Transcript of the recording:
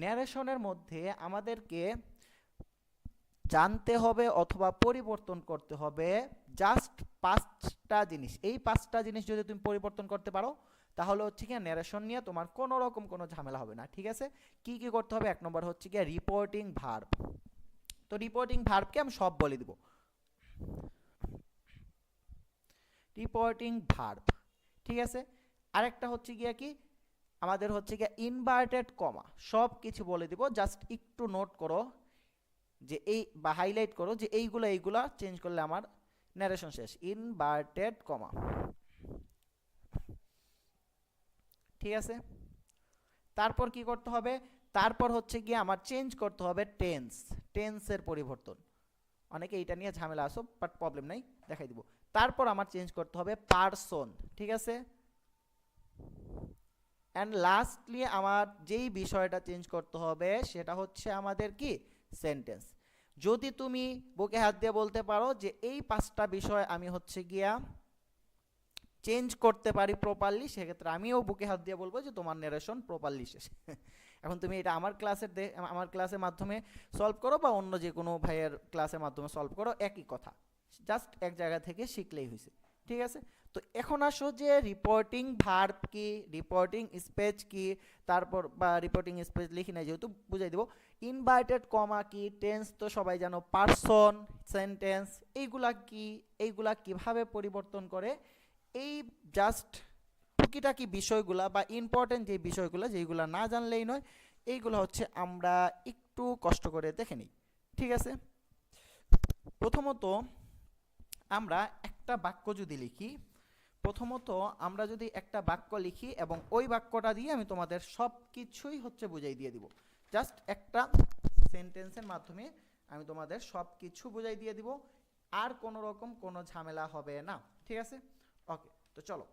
ন্যারেশনের মধ্যে আমাদেরকে জানতে হবে অথবা পরিবর্তন করতে হবে জাস্ট 5টা জিনিস। এই 5টা জিনিস যদি তুমি পরিবর্তন করতে পারো তাহলে হচ্ছে কি ন্যারেশন নিয়ে তোমার কোনো রকম কোনো ঝামেলা হবে না। ঠিক আছে, কি কি করতে হবে? 1 নম্বর হচ্ছে কি রিপোর্টিং ভার্ব। তো রিপোর্টিং ভার্বকে আমি সব বলে দিব। রিপোর্টিং ভার্ব, ঠিক আছে। আরেকটা হচ্ছে গিয়া কি আমাদের হচ্ছে গিয়া ইনভার্টেড কমা, সব কিছু বলে দিব। জাস্ট একটু নোট করো যে এই বা হাইলাইট করো যে এইগুলা চেঞ্জ করলে আমার ন্যারেশন শেষ। ইনভার্টেড কমা, ঠিক আছে। তারপর কি করতে হবে? তারপর হচ্ছে গিয়ে আমার চেঞ্জ করতে হবে টেন্স, টেন্সের পরিবর্তন। অনেকে এইটা নিয়ে ঝামেলা আসো, বাট প্রবলেম নাই, দেখাই দিব। তারপর আমার চেঞ্জ করতে হবে পারসন, ঠিক আছে। অ্যান্ড লাস্টলি আমার যেই বিষয়টা চেঞ্জ করতে হবে সেটা হচ্ছে আমাদের কি সেন্টেন্স। যদি তুমি বুকে হাত দিয়ে বলতে পারো যে এই 5টা বিষয় আমি হচ্ছে গিয়া চেঞ্জ করতে পারি প্রপারলি, সেক্ষেত্রে আমিও বুকে হাত দিয়ে বলবো যে তোমার ন্যারেশন প্রপারলি শেষ। এখন তুমি এটা আমার ক্লাসের মাধ্যমে সলভ করো বা অন্য যে কোনো ভাইয়ের ক্লাসের মাধ্যমে সলভ করো, একই কথা, জাস্ট এক জায়গা থেকে শিখলেই হয়েছে। ঠিক আছে, তো এখন আসো যে রিপোর্টিং ভার্ব কি, রিপোর্টিং স্পেচ কি, তারপর বা রিপোর্টিং স্পেচ লিখি নাই যেহেতু বুঝাই দিব। ইনভার্টেড কমা কি, টেন্স তো সবাই জানো, পারসন, সেন্টেন্স, এইগুলা কি, এইগুলা কিভাবে পরিবর্তন করে, এই জাস্ট টুকিটাকি বিষয়গুলা বা ইম্পর্টেন্ট যে বিষয়গুলো যেইগুলো না জানলেই নয়, এইগুলো হচ্ছে আমরা একটু কষ্ট করে দেখে নিই। ঠিক আছে, প্রথমত আমরা একটা বাক্য যদি লিখি, প্রথমত আমরা যদি একটা বাক্য লিখি এবং ওই বাক্যটা দিয়ে আমি তোমাদের সব কিছুই হচ্ছে বুঝাই দিয়ে দিব। জাস্ট একটা সেন্টেন্সের মাধ্যমে আমি তোমাদের সব কিছু বুঝাই দিয়ে দিব, আর কোনো রকম কোনো ঝামেলা হবে না। ঠিক আছে, ওকে, তো চলো।